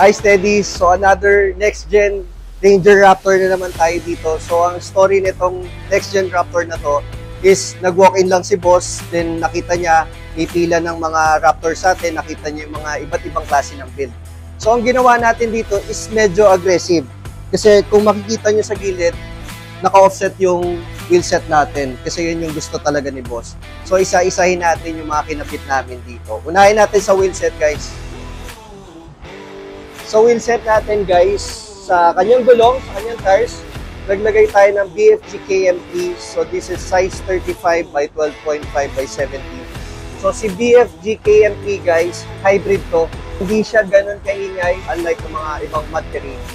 Hi, Steady. So, another next-gen Ranger Raptor na naman tayo dito. So, ang story nitong next-gen Raptor na to is nag-walk-in lang si boss, then nakita niya may pila ng mga Raptor sa atin, nakita niya yung mga iba't ibang klase ng build. So, ang ginawa natin dito is medyo aggressive. Kasi kung makikita nyo sa gilid, naka-offset yung wheelset natin kasi yun yung gusto talaga ni boss. So, isa-isahin natin yung mga kinabit namin dito. Unahin natin sa wheelset, guys. So, wheelset natin, guys, sa kanyang gulong, sa kanyang tires, naglagay tayo ng BFG KMP. So, this is size 35 by 12.5 by 70. So, si BFG KMP, guys, hybrid to. Hindi siya ganun kaingay, unlike ng mga ibang material.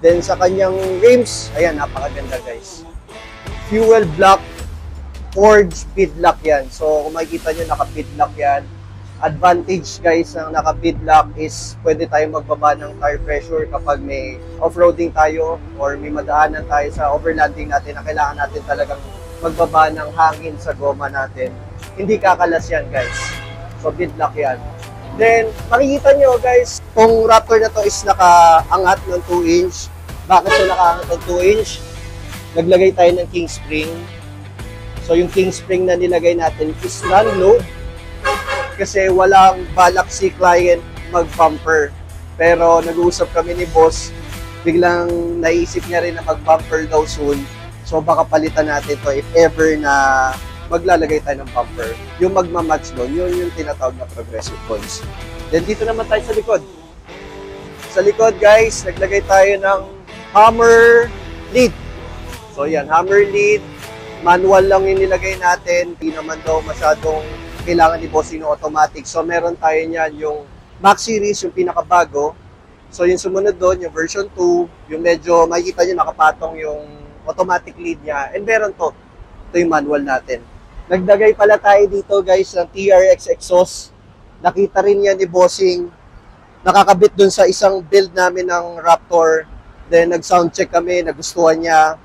Then, sa kanyang rims, ayan, napakaganda, guys. Fuel block, forged beadlock yan. So, kung makikita nyo, naka-beadlock yan. Advantage, guys, ng naka-beadlock is pwede tayong magbaba ng tire pressure kapag may off-roading tayo or may madaanan tayo sa overlanding natin na kailangan natin talagang magbaba ng hangin sa goma natin. Hindi kakalas yan, guys. So, beadlock yan. Then, makikita nyo, guys, kung Raptor na to is nakaangat ng 2 inch. Bakit so nakaangat ng 2 inch? Naglagay tayo ng king spring. So, yung king spring na nilagay natin is non-load. Kasi walang balak si client mag-bumper. Pero nag-uusap kami ni boss, biglang naisip niya rin na mag-bumper daw soon. So baka palitan natin to if ever na maglalagay tayo ng bumper. Yung magmamatch doon, yun yung tinatawag na progressive points. Then dito naman tayo sa likod. Sa likod, guys, naglagay tayo ng hammer lead. So yan, hammer lead. Manual lang yung nilagay natin. Hindi naman daw masyadong kailangan ni boss yung automatic. So, meron tayo niyan yung Max Series, yung pinakabago. So, yung sumunod doon, yung version 2, yung medyo makikita nyo nakapatong yung automatic lead niya. And meron to. Ito yung manual natin. Nagdagay pala tayo dito, guys, ng TRX exhaust. Nakita rin yan ni Bossing. Nakakabit doon sa isang build namin ng Raptor. Then, nag-sound check kami, nagustuhan niya.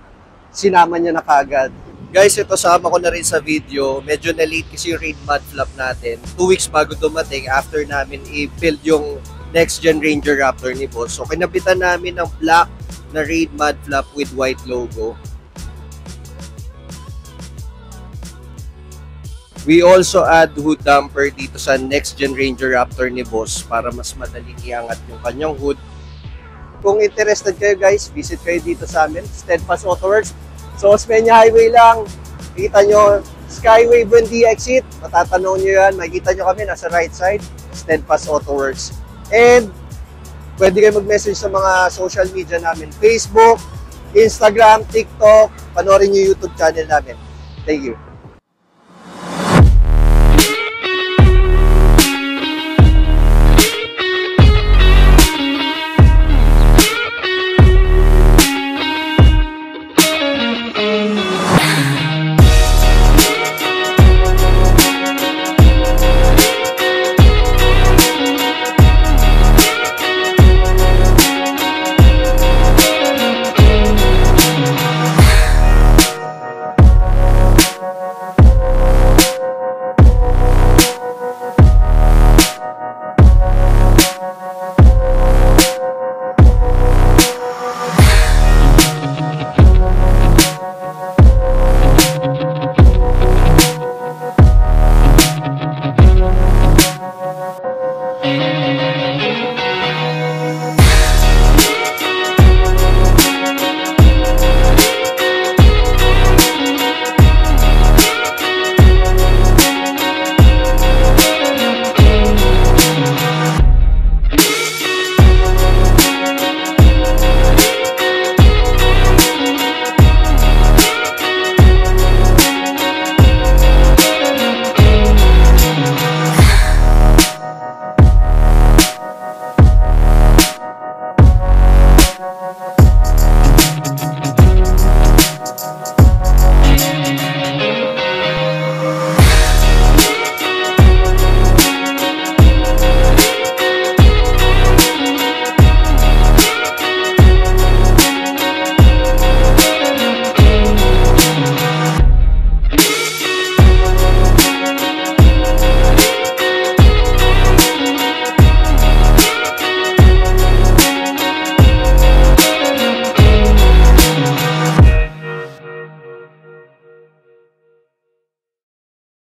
Sinama niya na kagad. Guys, ito sama ko na rin sa video. Medyo na-late kasi yung raid mud flap natin. 2 weeks bago dumating after namin i-build yung next gen Ranger Raptor ni boss. So, kinabitan namin ng black na raid mud flap with white logo. We also add hood damper dito sa next gen Ranger Raptor ni boss para mas madaling iangat yung kanyang hood. Kung interested kayo, guys, visit kayo dito sa amin, Steadfast Autoworks. So, Osmeña Highway lang. Kita nyo, Skyway Buendia exit. Matatanaw nyo yan. Makikita nyo kami, nasa right side. Steadfast Autoworks. And, pwede kayo mag-message sa mga social media namin. Facebook, Instagram, TikTok. Panoorin nyo YouTube channel namin. Thank you.